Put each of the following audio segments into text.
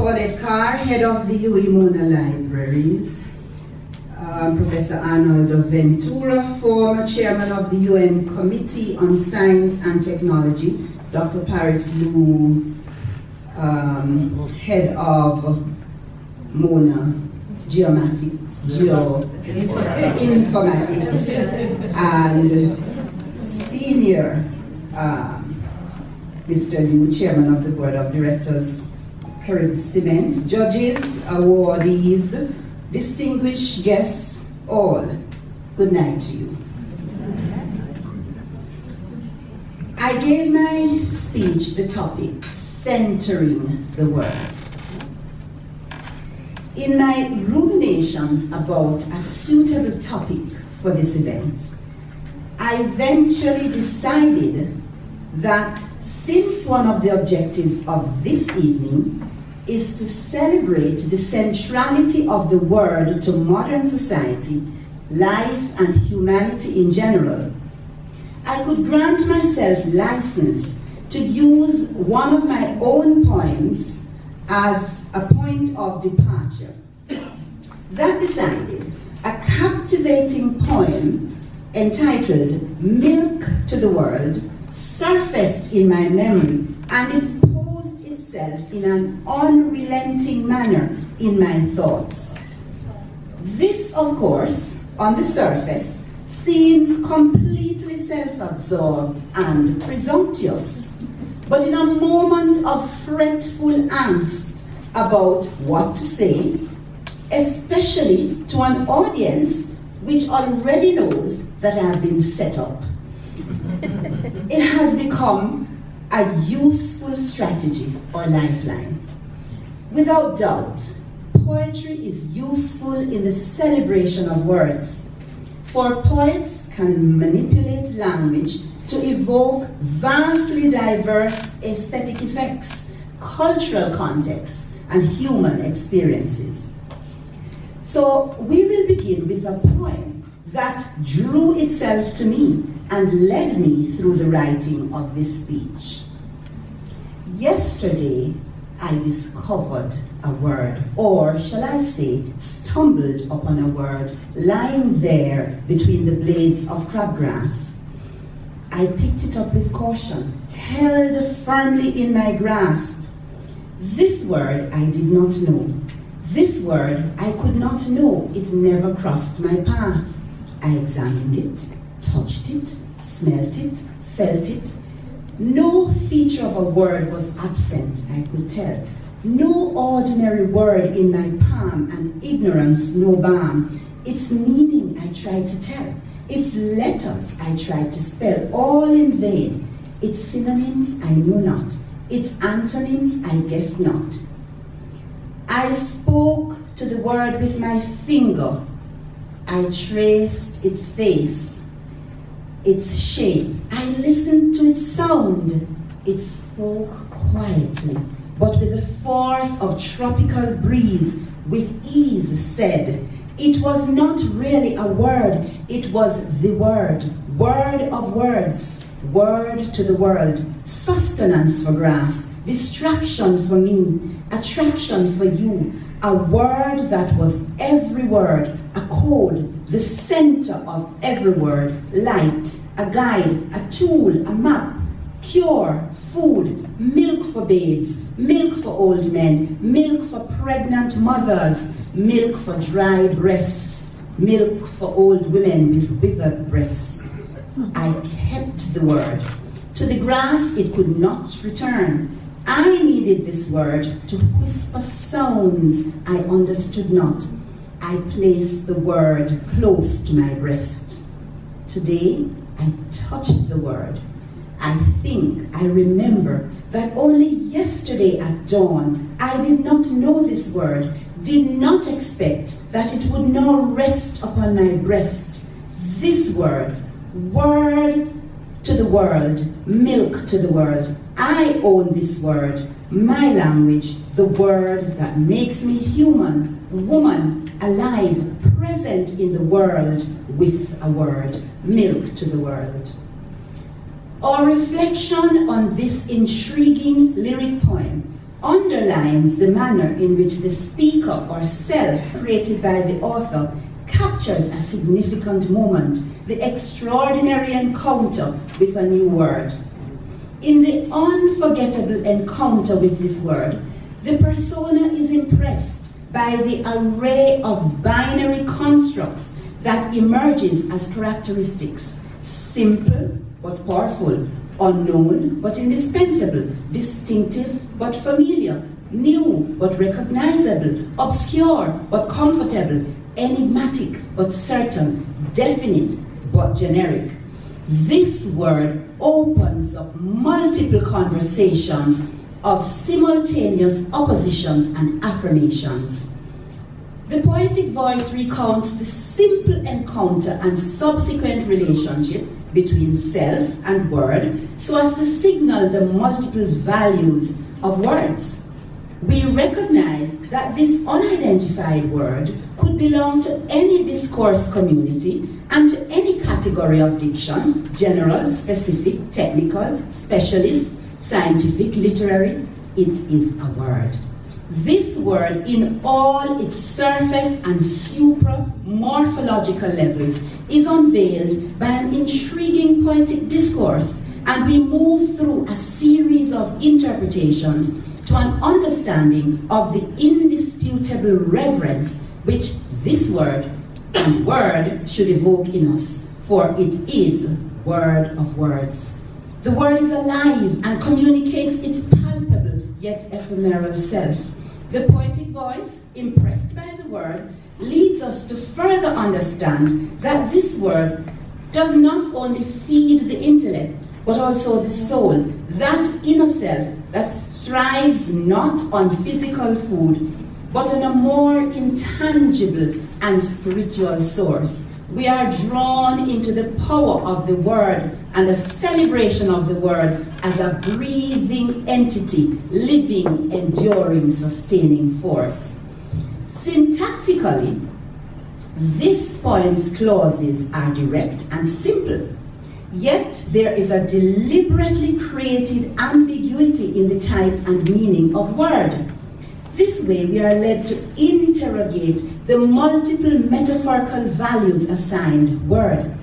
Paulette, head of the UWI Mona Libraries. Professor Arnold Ventura, former chairman of the UN Committee on Science and Technology. Dr. Paris Liu, head of Mona Informatics, and senior Mr. Liu, chairman of the board of directors, Carib Cement, judges, awardees, distinguished guests, all, good night to you. I gave my speech the topic, centering the word. In my ruminations about a suitable topic for this event, I eventually decided that since one of the objectives of this evening is to celebrate the centrality of the word to modern society, life, and humanity in general, I could grant myself license to use one of my own poems as a point of departure. That decided, a captivating poem entitled Milk to the World surfaced in my memory, and it posed itself in an unrelenting manner in my thoughts. This, of course, on the surface, seems completely self-absorbed and presumptuous, but in a moment of fretful angst about what to say, especially to an audience which already knows that I have been set up, it has become a useful strategy or lifeline. Without doubt, poetry is useful in the celebration of words, for poets can manipulate language to evoke vastly diverse aesthetic effects, cultural contexts, and human experiences. So we will begin with a poem that drew itself to me and led me through the writing of this speech. Yesterday, I discovered a word, or shall I say, stumbled upon a word lying there between the blades of crabgrass. I picked it up with caution, held firmly in my grasp. This word I did not know. This word I could not know. It never crossed my path. I examined it, touched it, smelt it, felt it. No feature of a word was absent, I could tell. No ordinary word in my palm, and ignorance no balm. Its meaning I tried to tell. Its letters I tried to spell, all in vain. Its synonyms I knew not. Its antonyms I guessed not. I spoke to the word with my finger. I traced its face, its shape. I listened to its sound. It spoke quietly, but with the force of tropical breeze, with ease said. It was not really a word, it was the word, word of words, word to the world, sustenance for grass, distraction for me, attraction for you, a word that was every word, a code, the center of every word, light, a guide, a tool, a map, cure, food, milk for babes, milk for old men, milk for pregnant mothers, milk for dry breasts, milk for old women with withered breasts. I kept the word. To the grass it could not return. I needed this word to whisper sounds I understood not. I placed the word close to my breast. Today I touched the word. I think I remember that only yesterday at dawn I did not know this word, did not expect that it would now rest upon my breast. This word, word to the world, milk to the world. I own this word, my language, the word that makes me human, woman, alive, present in the world with a word, milk to the world. Our reflection on this intriguing lyric poem underlines the manner in which the speaker or self created by the author captures a significant moment, the extraordinary encounter with a new word. In the unforgettable encounter with this word, the persona is impressed by the array of binary constructs that emerges as characteristics: simple but powerful, unknown but indispensable, distinctive but familiar, new but recognizable, obscure but comfortable, enigmatic but certain, definite but generic. This word opens up multiple conversations of simultaneous oppositions and affirmations. The poetic voice recounts the simple encounter and subsequent relationship between self and word so as to signal the multiple values of words. We recognize that this unidentified word could belong to any discourse community and to any category of diction: general, specific, technical, specialist, scientific, literary. It is a word. This word, in all its surface and supra-morphological levels, is unveiled by an intriguing poetic discourse, and we move through a series of interpretations to an understanding of the indisputable reverence which this word and word should evoke in us, for it is word of words. The word is alive and communicates its palpable yet ephemeral self. The poetic voice, impressed by the word, leads us to further understand that this word does not only feed the intellect, but also the soul, that inner self that thrives not on physical food, but on a more intangible and spiritual source. We are drawn into the power of the word and a celebration of the word as a breathing entity, living, enduring, sustaining force. Syntactically, this poem's clauses are direct and simple, yet there is a deliberately created ambiguity in the type and meaning of word. This way we are led to interrogate the multiple metaphorical values assigned word.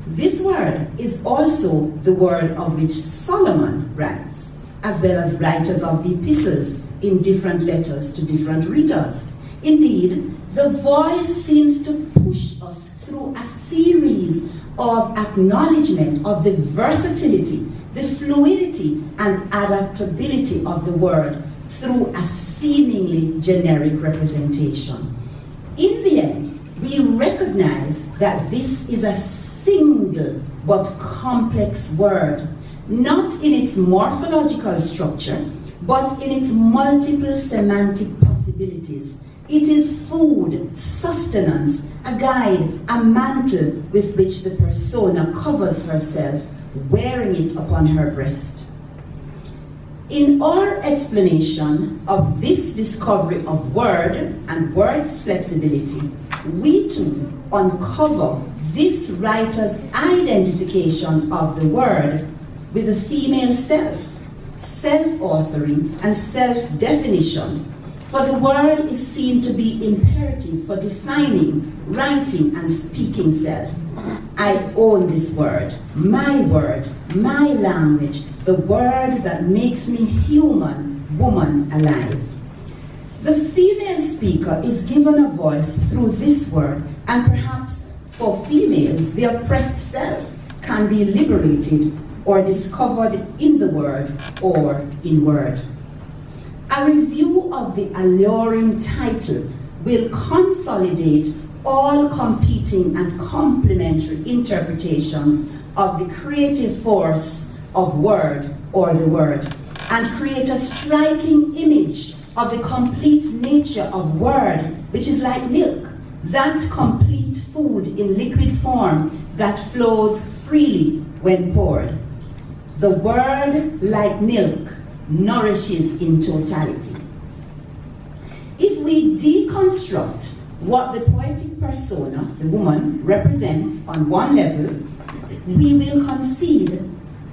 This word is also the word of which Solomon writes, as well as writers of the epistles in different letters to different readers. Indeed, the voice seems to push us through a series of acknowledgement of the versatility, the fluidity, and adaptability of the word through a seemingly generic representation. In the end, we recognize that this is a single but complex word, not in its morphological structure, but in its multiple semantic possibilities. It is food, sustenance, a guide, a mantle with which the persona covers herself, wearing it upon her breast. In our explanation of this discovery of word and word's flexibility, we too uncover this writer's identification of the word with the female self, self-authoring and self-definition. For the word is seen to be imperative for defining, writing, and speaking self. I own this word, my language, the word that makes me human, woman, alive. The female speaker is given a voice through this word, and perhaps for females, the oppressed self can be liberated or discovered in the word or in word. A review of the alluring title will consolidate all competing and complementary interpretations of the creative force of word or the word, and create a striking image of the complete nature of word, which is like milk, that complete food in liquid form that flows freely when poured. The word, like milk, nourishes in totality. If we deconstruct what the poetic persona, the woman, represents on one level, we will concede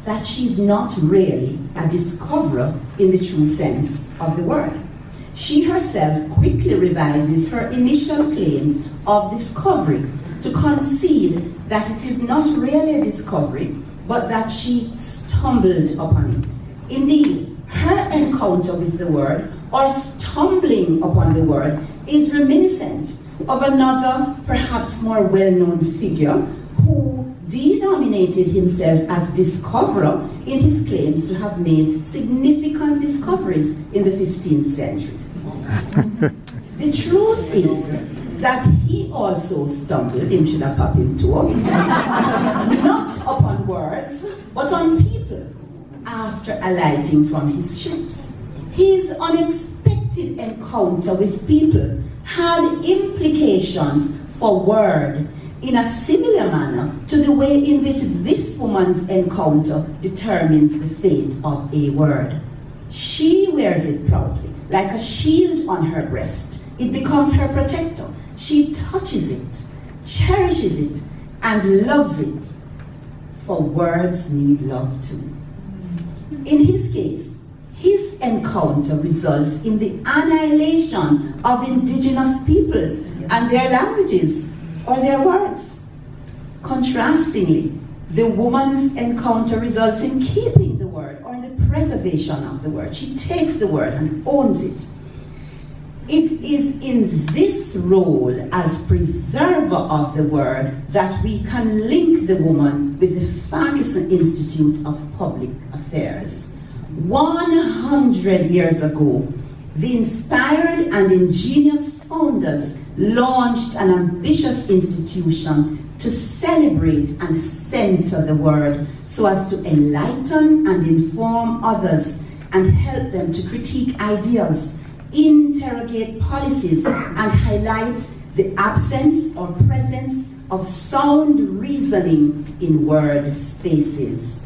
that she's not really a discoverer in the true sense. of the word. She herself quickly revises her initial claims of discovery to concede that it is not really a discovery, but that she stumbled upon it. Indeed, her encounter with the word, or stumbling upon the word, is reminiscent of another, perhaps more well-known figure who denominated himself as discoverer in his claims to have made significant discoveries in the 15th century. The truth is that he also stumbled, him should have popped him too, not upon words, but on people after alighting from his ships. His unexpected encounter with people had implications for word in a similar manner to the way in which this woman's encounter determines the fate of a word. She wears it proudly, like a shield on her breast. It becomes her protector. She touches it, cherishes it, and loves it. For words need love too. In his case, his encounter results in the annihilation of indigenous peoples and their languages or their words. Contrastingly, the woman's encounter results in keeping the word or in the preservation of the word. She takes the word and owns it. It is in this role as preserver of the word that we can link the woman with the Farquharson Institute of Public Affairs. 100 years ago, the inspired and ingenious founders launched an ambitious institution to celebrate and center the word so as to enlighten and inform others and help them to critique ideas, interrogate policies, and highlight the absence or presence of sound reasoning in word spaces.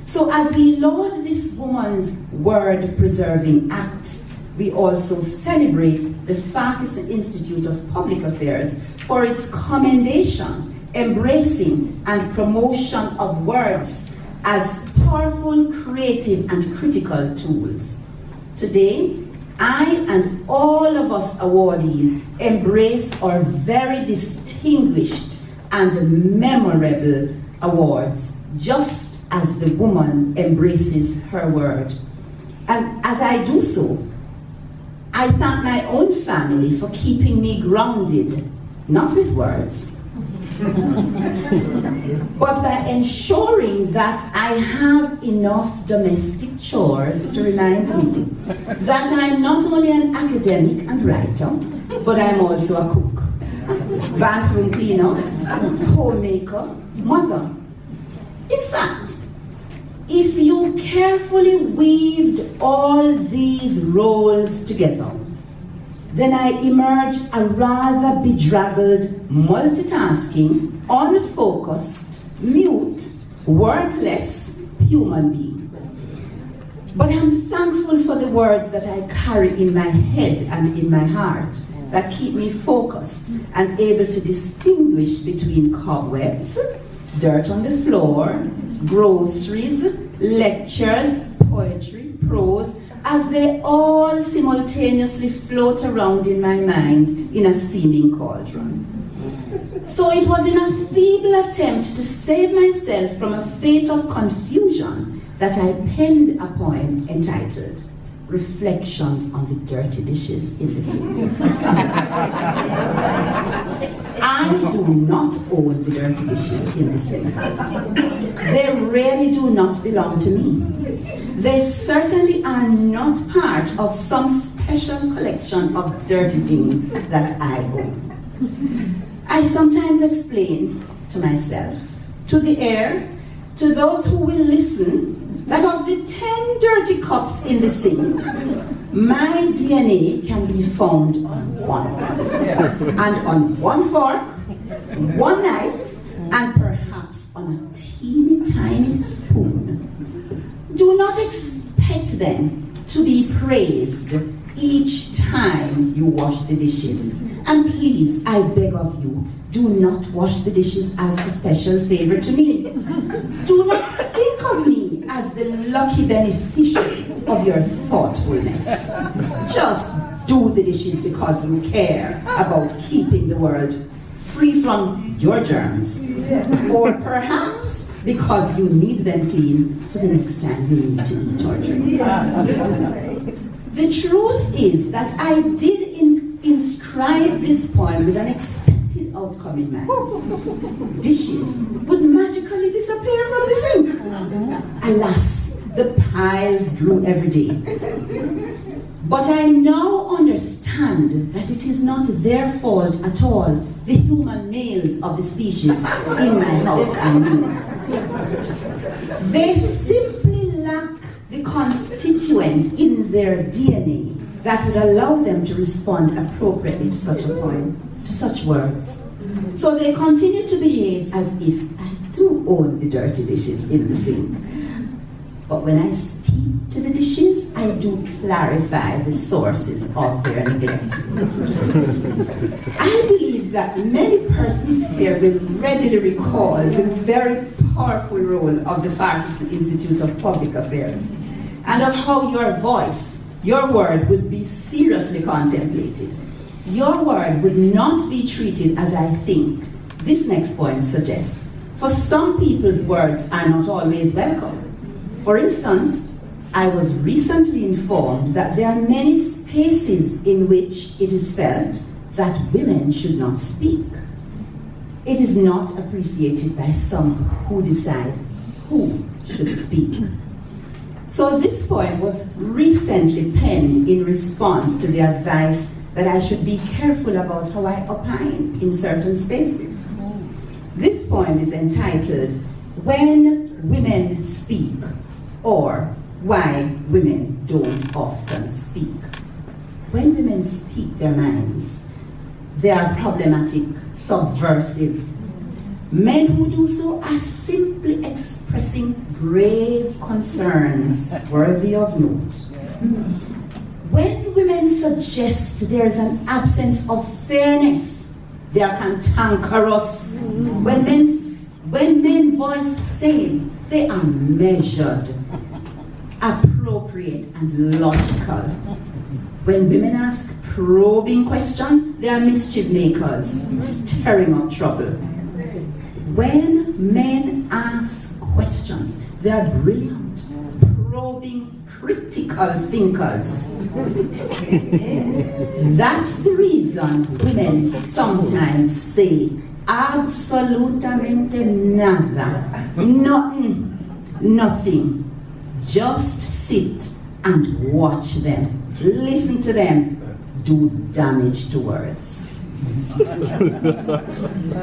So as we laud this woman's word-preserving act, we also celebrate the Farquharson Institute of Public Affairs for its commendation, embracing, and promotion of words as powerful, creative, and critical tools. Today, I and all of us awardees embrace our very distinguished and memorable awards, just as the woman embraces her word. And as I do so, I thank my own family for keeping me grounded, not with words, but by ensuring that I have enough domestic chores to remind me that I'm not only an academic and writer, but I'm also a cook, bathroom cleaner, homemaker, mother. In fact, if you carefully weaved all these roles together, then I emerge a rather bedraggled, multitasking, unfocused, mute, wordless human being. But I'm thankful for the words that I carry in my head and in my heart that keep me focused and able to distinguish between cobwebs, dirt on the floor, groceries, lectures, poetry, prose, as they all simultaneously float around in my mind in a seeming cauldron. So it was in a feeble attempt to save myself from a fate of confusion that I penned a poem entitled Reflections on the Dirty Dishes in the Sink. I do not own the dirty dishes in the sink. They really do not belong to me. They certainly are not part of some special collection of dirty things that I own. I sometimes explain to myself, to the air, to those who will listen, that of the 10 dirty cups in the sink, my DNA can be found on one. And on one fork, one knife, and perhaps on a teeny tiny spoon. Do not expect them to be praised each time you wash the dishes. And please, I beg of you, do not wash the dishes as a special favor to me. Do not think of me as the lucky beneficiary of your thoughtfulness. Just do the dishes because you care about keeping the world free from your germs. Or perhaps because you need them clean for the next time you need to eat or drink. The truth is that I did inscribe this poem with an expected outcome in mind. Dishes would magically disappear from the sink. Alas, the piles grew every day. But I now understand that it is not their fault at all, the human males of the species in my house and me. They simply lack the constituent in their DNA that would allow them to respond appropriately to such a poem, to such words. So they continue to behave as if I do own the dirty dishes in the sink. But when I speak to the dishes, I do clarify the sources of their neglect. I believe that many persons here will readily recall the very powerful role of the Farquharson Institute of Public Affairs, and of how your voice, your word, would be seriously contemplated. Your word would not be treated as I think this next poem suggests. For some people's words are not always welcome. For instance, I was recently informed that there are many spaces in which it is felt that women should not speak. It is not appreciated by some who decide who should speak. So this poem was recently penned in response to the advice that I should be careful about how I opine in certain spaces. This poem is entitled, When Women Speak, or Why Women Don't Often Speak. When women speak their minds, they are problematic, subversive. Men who do so are simply expressing grave concerns worthy of note. When women suggest there is an absence of fairness, they are cantankerous. When men voice same, they are measured, appropriate, and logical. When women ask probing questions, they are mischief makers, stirring up trouble. When men ask questions, they are brilliant, probing, critical thinkers. That's the reason women sometimes say absolutamente nada, nothing. Just sit and watch them, listen to them, do damage to words.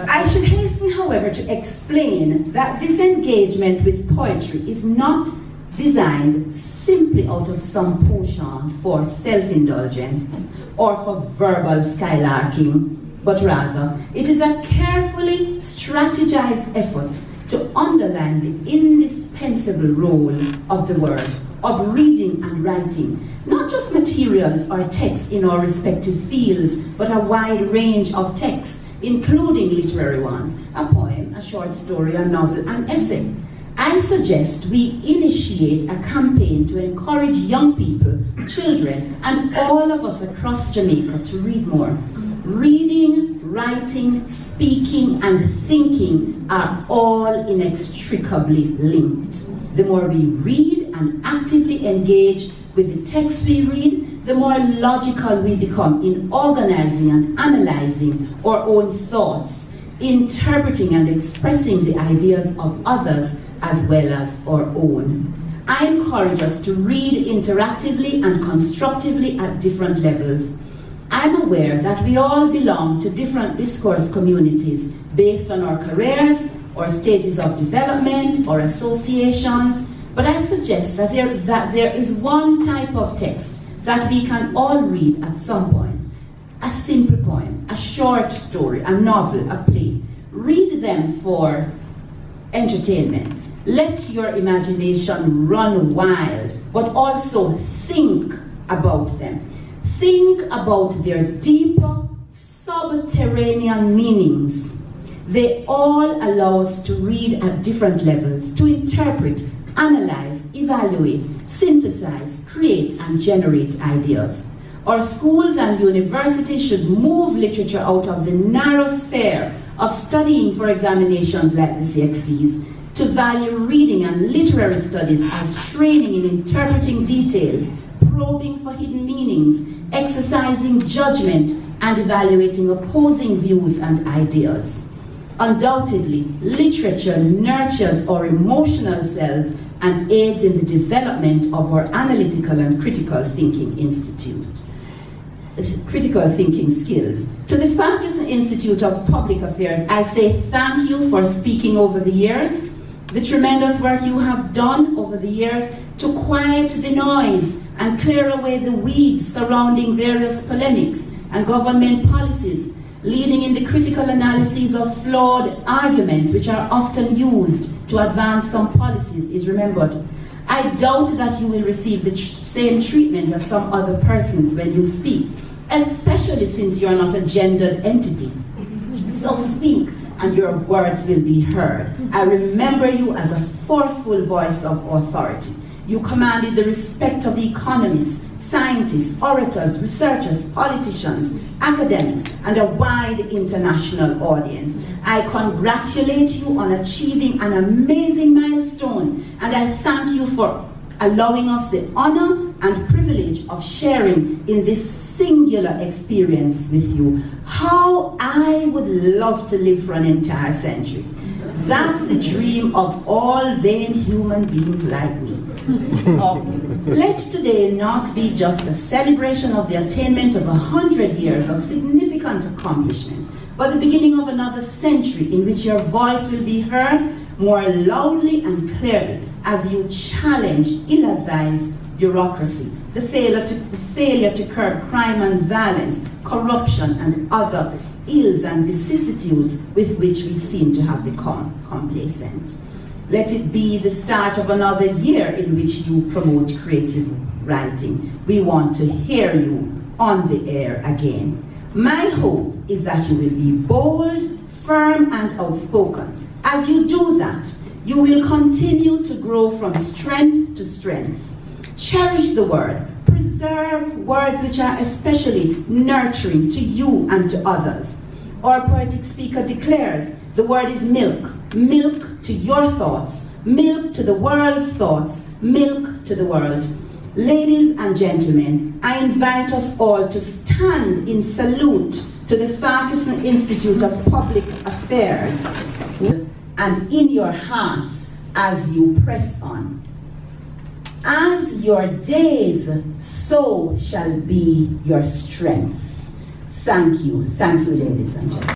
I should hasten, however, to explain that this engagement with poetry is not designed simply out of some penchant for self-indulgence or for verbal skylarking, but rather it is a carefully strategized effort to underline the indispensable role of the word, of reading and writing, not just materials or texts in our respective fields, but a wide range of texts, including literary ones, a poem, a short story, a novel, an essay. I suggest we initiate a campaign to encourage young people, children, and all of us across Jamaica to read more. Reading, writing, speaking, and thinking are all inextricably linked. The more we read and actively engage with the text we read, the more logical we become in organizing and analyzing our own thoughts, interpreting and expressing the ideas of others as well as our own. I encourage us to read interactively and constructively at different levels. I'm aware that we all belong to different discourse communities based on our careers, or stages of development, or associations, but I suggest that there is one type of text that we can all read at some point. A simple poem, a short story, a novel, a play. Read them for entertainment. Let your imagination run wild, but also think about them. think about their deeper, subterranean meanings. They all allow us to read at different levels, to interpret, analyze, evaluate, synthesize, create, and generate ideas. Our schools and universities should move literature out of the narrow sphere of studying for examinations like the CXCs to value reading and literary studies as training in interpreting details, probing for hidden meanings, exercising judgment, and evaluating opposing views and ideas. Undoubtedly, literature nurtures our emotional selves and aids in the development of our analytical and critical thinking skills. To the Farquharson Institute of Public Affairs, I say thank you for speaking over the years, the tremendous work you have done over the years to quiet the noise and clear away the weeds surrounding various polemics and government policies, leading in the critical analysis of flawed arguments which are often used to advance some policies is remembered. I doubt that you will receive the same treatment as some other persons when you speak, especially since you are not a gendered entity. So speak and your words will be heard. I remember you as a forceful voice of authority. You commanded the respect of economists, scientists, orators, researchers, politicians, academics, and a wide international audience. I congratulate you on achieving an amazing milestone, and I thank you for allowing us the honor and privilege of sharing in this singular experience with you. How I would love to live for an entire century. That's the dream of all vain human beings like me. Let today not be just a celebration of the attainment of 100 years of significant accomplishments, but the beginning of another century in which your voice will be heard more loudly and clearly as you challenge ill-advised bureaucracy, the failure to curb crime and violence, corruption, and other ills and vicissitudes with which we seem to have become complacent. Let it be the start of another year in which you promote creative writing. We want to hear you on the air again. My hope is that you will be bold, firm, and outspoken. As you do that, you will continue to grow from strength to strength. Cherish the word. Preserve words which are especially nurturing to you and to others. Our poetic speaker declares, the word is milk. Milk to your thoughts. Milk to the world's thoughts. Milk to the world. Ladies and gentlemen, I invite us all to stand in salute to the Farquharson Institute of Public Affairs and in your hearts as you press on. As your days, so shall be your strength. Thank you, ladies and gentlemen.